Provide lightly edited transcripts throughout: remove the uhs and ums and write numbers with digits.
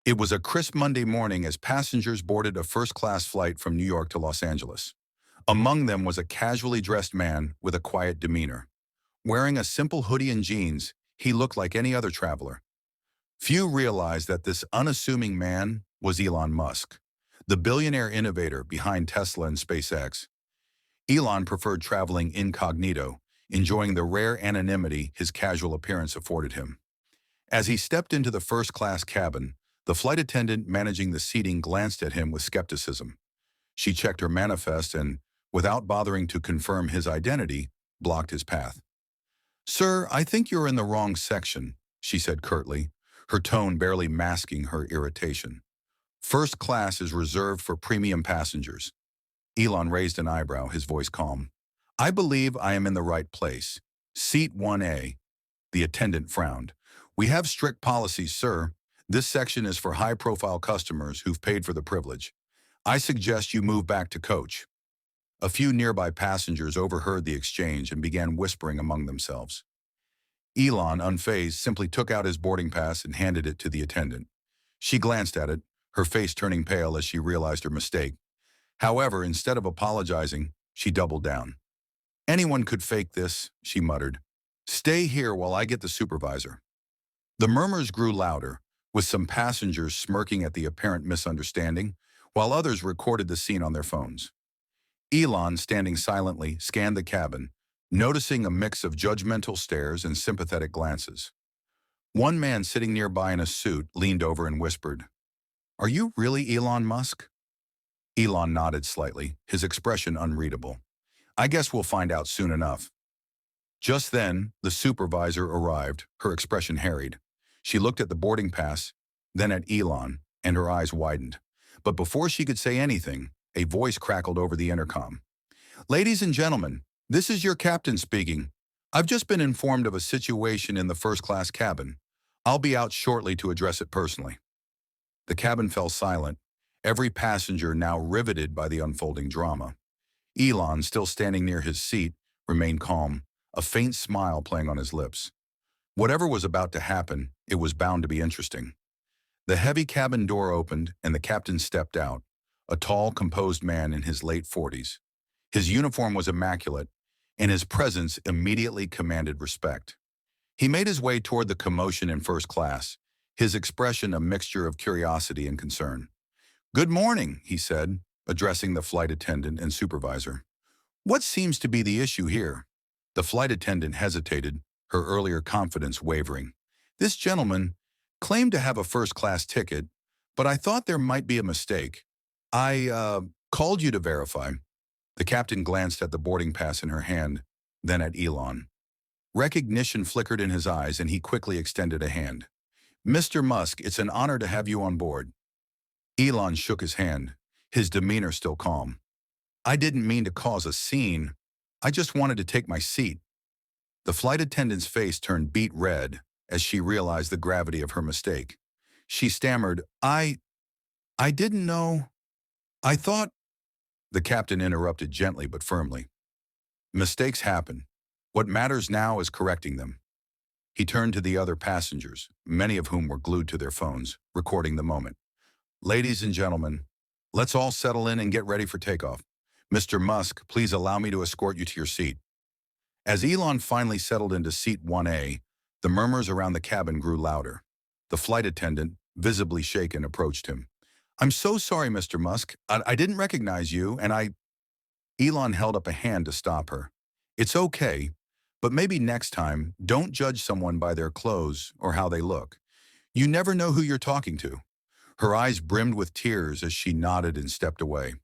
It was a crisp Monday morning as passengers boarded a first-class flight from New York to Los Angeles. Among them was a casually dressed man with a quiet demeanor. Wearing a simple hoodie and jeans, he looked like any other traveler. Few realized that this unassuming man was Elon Musk, the billionaire innovator behind Tesla and SpaceX. Elon preferred traveling incognito, enjoying the rare anonymity his casual appearance afforded him. As he stepped into the first-class cabin, the flight attendant managing the seating glanced at him with skepticism. She checked her manifest and, without bothering to confirm his identity, blocked his path. "Sir, I think you're in the wrong section," she said curtly, her tone barely masking her irritation. "First class is reserved for premium passengers." Elon raised an eyebrow, his voice calm. "I believe I am in the right place. Seat 1A. The attendant frowned. "We have strict policies, sir. This section is for high-profile customers who've paid for the privilege. I suggest you move back to coach." A few nearby passengers overheard the exchange and began whispering among themselves. Elon, unfazed, simply took out his boarding pass and handed it to the attendant. She glanced at it, her face turning pale as she realized her mistake. However, instead of apologizing, she doubled down. "Anyone could fake this," she muttered. "Stay here while I get the supervisor." The murmurs grew louder, with some passengers smirking at the apparent misunderstanding, while others recorded the scene on their phones. Elon, standing silently, scanned the cabin, noticing a mix of judgmental stares and sympathetic glances. One man sitting nearby in a suit leaned over and whispered, "Are you really Elon Musk?" Elon nodded slightly, his expression unreadable. "I guess we'll find out soon enough." Just then, the supervisor arrived, her expression harried. She looked at the boarding pass, then at Elon, and her eyes widened. But before she could say anything, a voice crackled over the intercom. "Ladies and gentlemen, this is your captain speaking. I've just been informed of a situation in the first-class cabin. I'll be out shortly to address it personally." The cabin fell silent, every passenger now riveted by the unfolding drama. Elon, still standing near his seat, remained calm, a faint smile playing on his lips. Whatever was about to happen, it was bound to be interesting. The heavy cabin door opened and the captain stepped out, a tall, composed man in his late 40s. His uniform was immaculate, and his presence immediately commanded respect. He made his way toward the commotion in first class, his expression a mixture of curiosity and concern. "Good morning," he said, addressing the flight attendant and supervisor. "What seems to be the issue here?" The flight attendant hesitated, her earlier confidence wavering. "This gentleman claimed to have a first-class ticket, but I thought there might be a mistake. I called you to verify." The captain glanced at the boarding pass in her hand, then at Elon. Recognition flickered in his eyes and he quickly extended a hand. "Mr. Musk, it's an honor to have you on board." Elon shook his hand, his demeanor still calm. "I didn't mean to cause a scene. I just wanted to take my seat." The flight attendant's face turned beet red as she realized the gravity of her mistake. She stammered, I didn't know. I thought—" The captain interrupted gently but firmly. "Mistakes happen. What matters now is correcting them." He turned to the other passengers, many of whom were glued to their phones, recording the moment. "Ladies and gentlemen, let's all settle in and get ready for takeoff. Mr. Musk, please allow me to escort you to your seat." As Elon finally settled into seat 1A, the murmurs around the cabin grew louder. The flight attendant, visibly shaken, approached him. "I'm so sorry, Mr. Musk. I didn't recognize you, and I—" Elon held up a hand to stop her. "It's okay, but maybe next time, don't judge someone by their clothes or how they look. You never know who you're talking to." Her eyes brimmed with tears as she nodded and stepped away.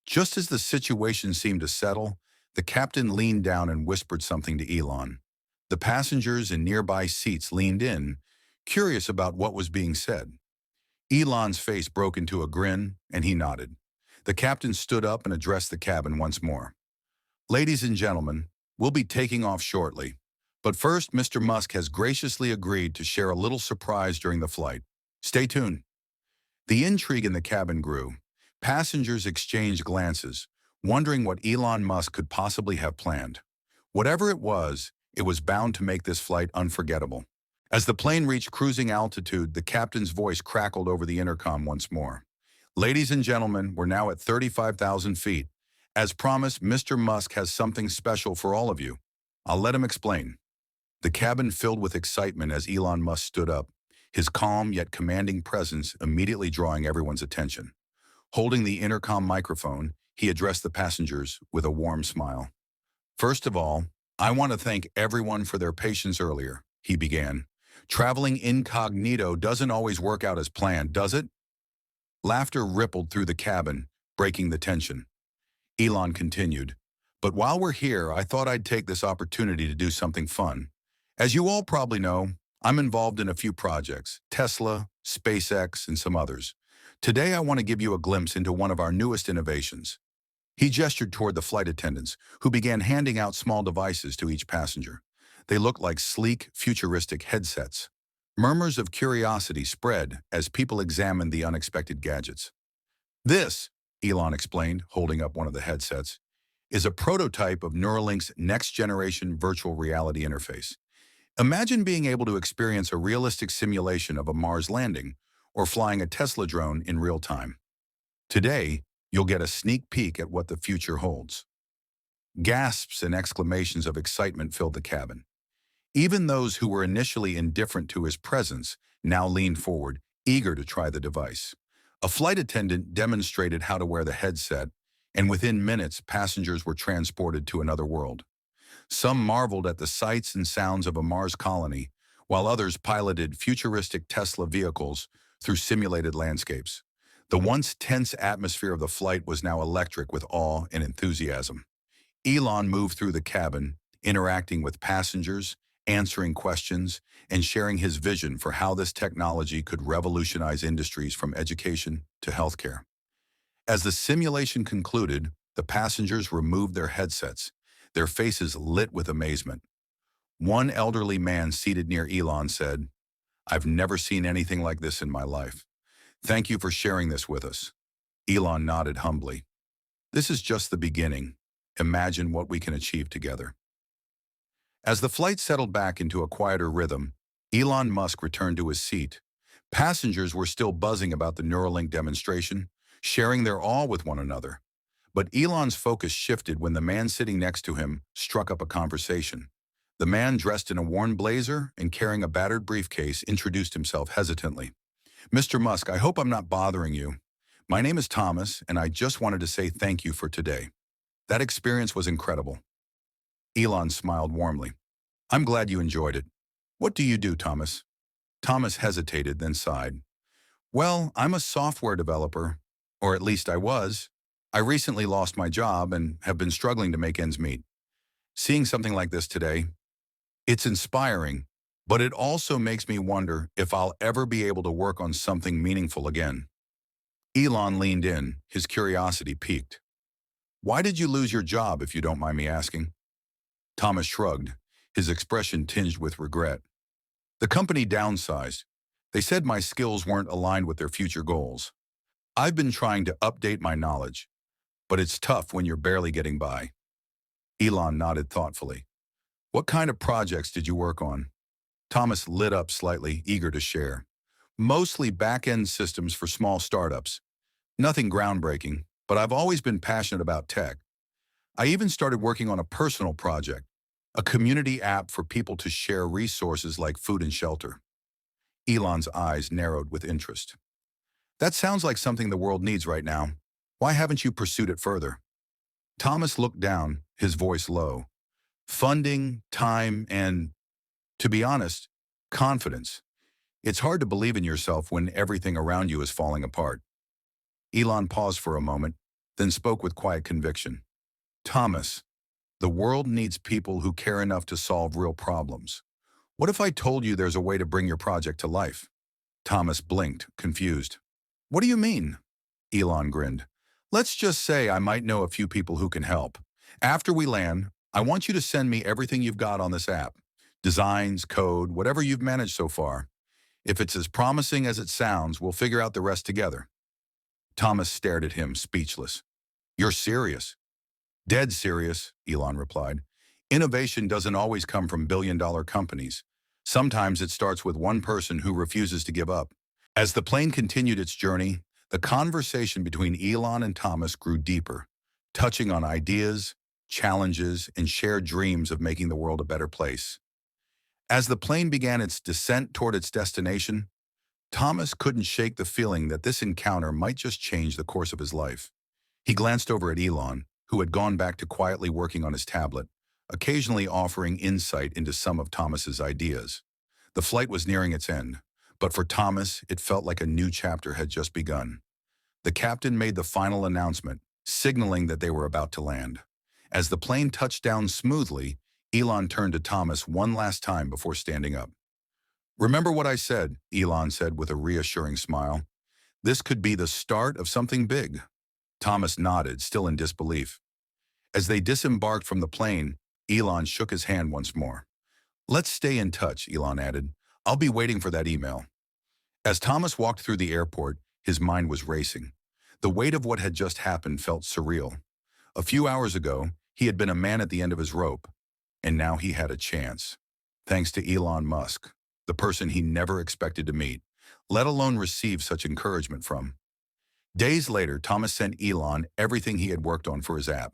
Just as the situation seemed to settle, the captain leaned down and whispered something to Elon. The passengers in nearby seats leaned in, curious about what was being said. Elon's face broke into a grin, and he nodded. The captain stood up and addressed the cabin once more. "Ladies and gentlemen, we'll be taking off shortly. But first, Mr. Musk has graciously agreed to share a little surprise during the flight. Stay tuned." The intrigue in the cabin grew. Passengers exchanged glances, wondering what Elon Musk could possibly have planned. Whatever it was bound to make this flight unforgettable. As the plane reached cruising altitude, the captain's voice crackled over the intercom once more. Ladies and gentlemen, we're now at 35,000 feet. As promised, Mr. Musk has something special for all of you. I'll let him explain. The cabin filled with excitement as Elon Musk stood up, his calm yet commanding presence immediately drawing everyone's attention. Holding the intercom microphone, he addressed the passengers with a warm smile. First of all, I want to thank everyone for their patience earlier, he began. Traveling incognito doesn't always work out as planned, does it? Laughter rippled through the cabin, breaking the tension. Elon continued, but while we're here, I thought I'd take this opportunity to do something fun. As you all probably know, I'm involved in a few projects, Tesla, SpaceX, and some others. Today, I want to give you a glimpse into one of our newest innovations. He gestured toward the flight attendants, who began handing out small devices to each passenger. They looked like sleek, futuristic headsets. Murmurs of curiosity spread as people examined the unexpected gadgets. This, Elon explained, holding up one of the headsets, is a prototype of Neuralink's next-generation virtual reality interface. Imagine being able to experience a realistic simulation of a Mars landing or flying a Tesla drone in real time. Today, you'll get a sneak peek at what the future holds. Gasps and exclamations of excitement filled the cabin. Even those who were initially indifferent to his presence now leaned forward, eager to try the device. A flight attendant demonstrated how to wear the headset, and within minutes, passengers were transported to another world. Some marveled at the sights and sounds of a Mars colony, while others piloted futuristic Tesla vehicles through simulated landscapes. The once tense atmosphere of the flight was now electric with awe and enthusiasm. Elon moved through the cabin, interacting with passengers, answering questions, and sharing his vision for how this technology could revolutionize industries from education to healthcare. As the simulation concluded, the passengers removed their headsets, their faces lit with amazement. One elderly man seated near Elon said, "I've never seen anything like this in my life. Thank you for sharing this with us." Elon nodded humbly. "This is just the beginning. Imagine what we can achieve together." As the flight settled back into a quieter rhythm, Elon Musk returned to his seat. Passengers were still buzzing about the Neuralink demonstration, sharing their awe with one another. But Elon's focus shifted when the man sitting next to him struck up a conversation. The man, dressed in a worn blazer and carrying a battered briefcase, introduced himself hesitantly. "Mr. Musk, I hope I'm not bothering you. My name is Thomas, and I just wanted to say thank you for today. That experience was incredible." Elon smiled warmly. "I'm glad you enjoyed it. What do you do, Thomas?" Thomas hesitated, then sighed. "Well, I'm a software developer, or at least I was. I recently lost my job and have been struggling to make ends meet. Seeing something like this today, it's inspiring, but it also makes me wonder if I'll ever be able to work on something meaningful again." Elon leaned in, his curiosity piqued. "Why did you lose your job, if you don't mind me asking?" Thomas shrugged, his expression tinged with regret. "The company downsized. They said my skills weren't aligned with their future goals. I've been trying to update my knowledge, but it's tough when you're barely getting by." Elon nodded thoughtfully. "What kind of projects did you work on?" Thomas lit up slightly, eager to share. "Mostly back-end systems for small startups. Nothing groundbreaking, but I've always been passionate about tech. I even started working on a personal project, a community app for people to share resources like food and shelter." Elon's eyes narrowed with interest. "That sounds like something the world needs right now. Why haven't you pursued it further?" Thomas looked down, his voice low. "Funding, time, and, to be honest, confidence. It's hard to believe in yourself when everything around you is falling apart." Elon paused for a moment, then spoke with quiet conviction. "Thomas, the world needs people who care enough to solve real problems. What if I told you there's a way to bring your project to life?" Thomas blinked, confused. "What do you mean?" Elon grinned. "Let's just say I might know a few people who can help. After we land, I want you to send me everything you've got on this app. Designs, code, whatever you've managed so far. If it's as promising as it sounds, we'll figure out the rest together." Thomas stared at him, speechless. "You're serious?" "Dead serious," Elon replied. "Innovation doesn't always come from billion-dollar companies. Sometimes it starts with one person who refuses to give up. As the plane continued its journey, the conversation between Elon and Thomas grew deeper, touching on ideas, challenges, and shared dreams of making the world a better place. As the plane began its descent toward its destination, Thomas couldn't shake the feeling that this encounter might just change the course of his life. He glanced over at Elon, who had gone back to quietly working on his tablet, occasionally offering insight into some of Thomas's ideas. The flight was nearing its end, but for Thomas, it felt like a new chapter had just begun. The captain made the final announcement, signaling that they were about to land. As the plane touched down smoothly, Elon turned to Thomas one last time before standing up. "Remember what I said," Elon said with a reassuring smile. "This could be the start of something big." Thomas nodded, still in disbelief. As they disembarked from the plane, Elon shook his hand once more. "Let's stay in touch," Elon added. "I'll be waiting for that email." As Thomas walked through the airport, his mind was racing. The weight of what had just happened felt surreal. A few hours ago, he had been a man at the end of his rope, and now he had a chance. Thanks to Elon Musk, the person he never expected to meet, let alone receive such encouragement from. Days later, Thomas sent Elon everything he had worked on for his app.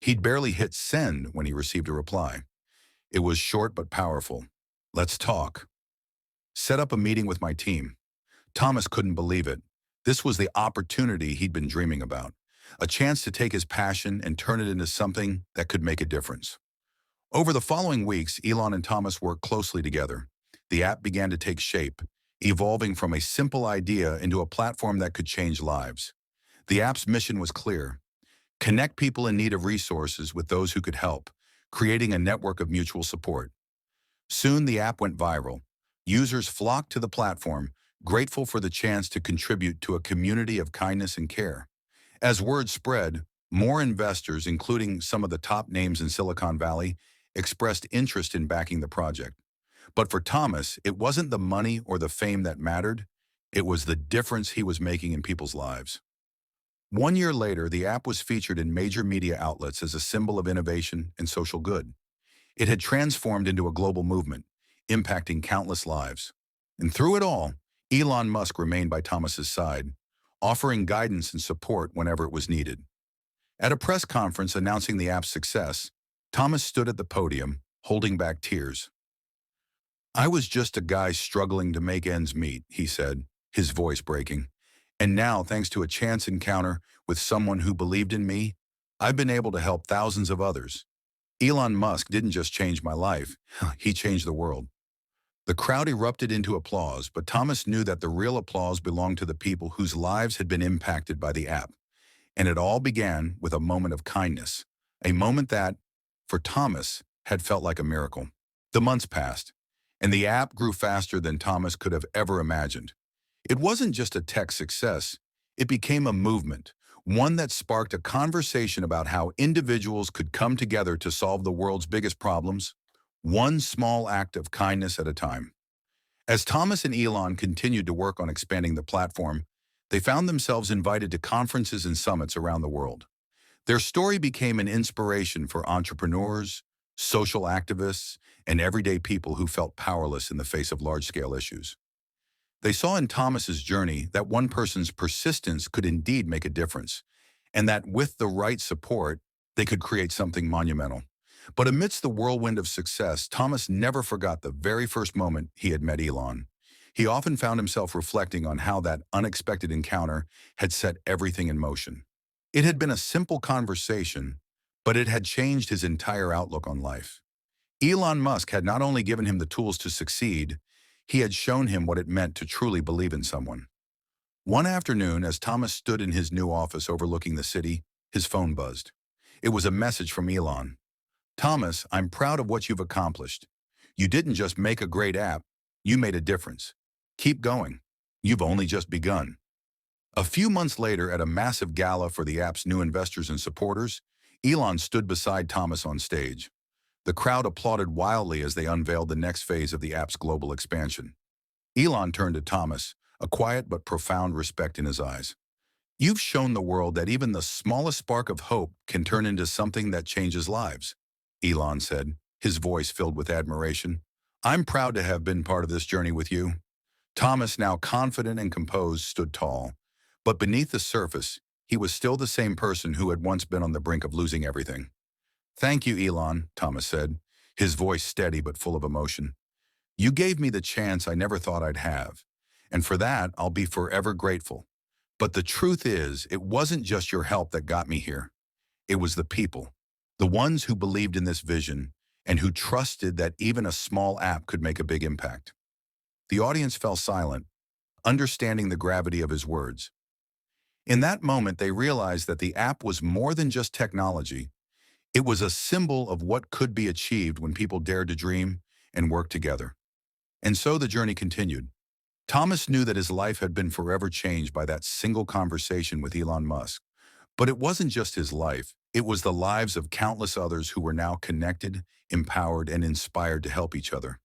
He'd barely hit send when he received a reply. It was short but powerful. "Let's talk. Set up a meeting with my team." Thomas couldn't believe it. This was the opportunity he'd been dreaming about, a chance to take his passion and turn it into something that could make a difference. Over the following weeks, Elon and Thomas worked closely together. The app began to take shape, evolving from a simple idea into a platform that could change lives. The app's mission was clear: connect people in need of resources with those who could help, creating a network of mutual support. Soon the app went viral. Users flocked to the platform, grateful for the chance to contribute to a community of kindness and care. As word spread, more investors, including some of the top names in Silicon Valley, expressed interest in backing the project. But for Thomas, it wasn't the money or the fame that mattered. It was the difference he was making in people's lives. 1 year later, the app was featured in major media outlets as a symbol of innovation and social good. It had transformed into a global movement, impacting countless lives. And through it all, Elon Musk remained by Thomas's side, offering guidance and support whenever it was needed. At a press conference announcing the app's success, Thomas stood at the podium, holding back tears. "I was just a guy struggling to make ends meet," he said, his voice breaking. "And now, thanks to a chance encounter with someone who believed in me, I've been able to help thousands of others. Elon Musk didn't just change my life, he changed the world." The crowd erupted into applause, but Thomas knew that the real applause belonged to the people whose lives had been impacted by the app. And it all began with a moment of kindness, a moment that, for Thomas, had felt like a miracle. The months passed, and the app grew faster than Thomas could have ever imagined. It wasn't just a tech success, it became a movement, one that sparked a conversation about how individuals could come together to solve the world's biggest problems, one small act of kindness at a time. As Thomas and Elon continued to work on expanding the platform, they found themselves invited to conferences and summits around the world. Their story became an inspiration for entrepreneurs, social activists, and everyday people who felt powerless in the face of large-scale issues. They saw in Thomas's journey that one person's persistence could indeed make a difference, and that with the right support, they could create something monumental. But amidst the whirlwind of success, Thomas never forgot the very first moment he had met Elon. He often found himself reflecting on how that unexpected encounter had set everything in motion. It had been a simple conversation, but it had changed his entire outlook on life. Elon Musk had not only given him the tools to succeed, he had shown him what it meant to truly believe in someone. One afternoon, as Thomas stood in his new office overlooking the city, his phone buzzed. It was a message from Elon. "Thomas, I'm proud of what you've accomplished. You didn't just make a great app, you made a difference. Keep going. You've only just begun." A few months later, at a massive gala for the app's new investors and supporters, Elon stood beside Thomas on stage. The crowd applauded wildly as they unveiled the next phase of the app's global expansion. Elon turned to Thomas, a quiet but profound respect in his eyes. "You've shown the world that even the smallest spark of hope can turn into something that changes lives," Elon said, his voice filled with admiration. I'm proud to have been part of this journey with you. Thomas, now confident and composed, stood tall. But beneath the surface, he was still the same person who had once been on the brink of losing everything. Thank you, Elon, Thomas said, his voice steady but full of emotion. You gave me the chance I never thought I'd have, and for that, I'll be forever grateful. But the truth is, it wasn't just your help that got me here. It was the people, the ones who believed in this vision and who trusted that even a small app could make a big impact. The audience fell silent, understanding the gravity of his words. In that moment, they realized that the app was more than just technology. It was a symbol of what could be achieved when people dared to dream and work together. And so the journey continued. Thomas knew that his life had been forever changed by that single conversation with Elon Musk. But it wasn't just his life. It was the lives of countless others who were now connected, empowered, and inspired to help each other.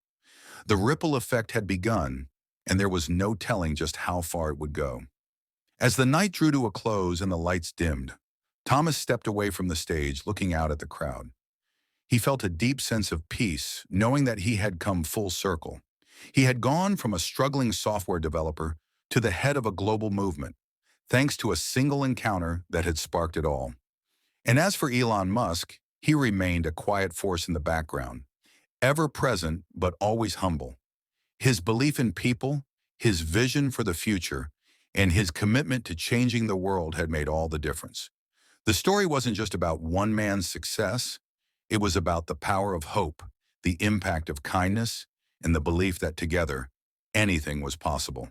The ripple effect had begun, and there was no telling just how far it would go. As the night drew to a close and the lights dimmed, Thomas stepped away from the stage, looking out at the crowd. He felt a deep sense of peace, knowing that he had come full circle. He had gone from a struggling software developer to the head of a global movement, thanks to a single encounter that had sparked it all. And as for Elon Musk, he remained a quiet force in the background, ever present but always humble. His belief in people, his vision for the future, and his commitment to changing the world had made all the difference. The story wasn't just about one man's success. It was about the power of hope, the impact of kindness, and the belief that together, anything was possible.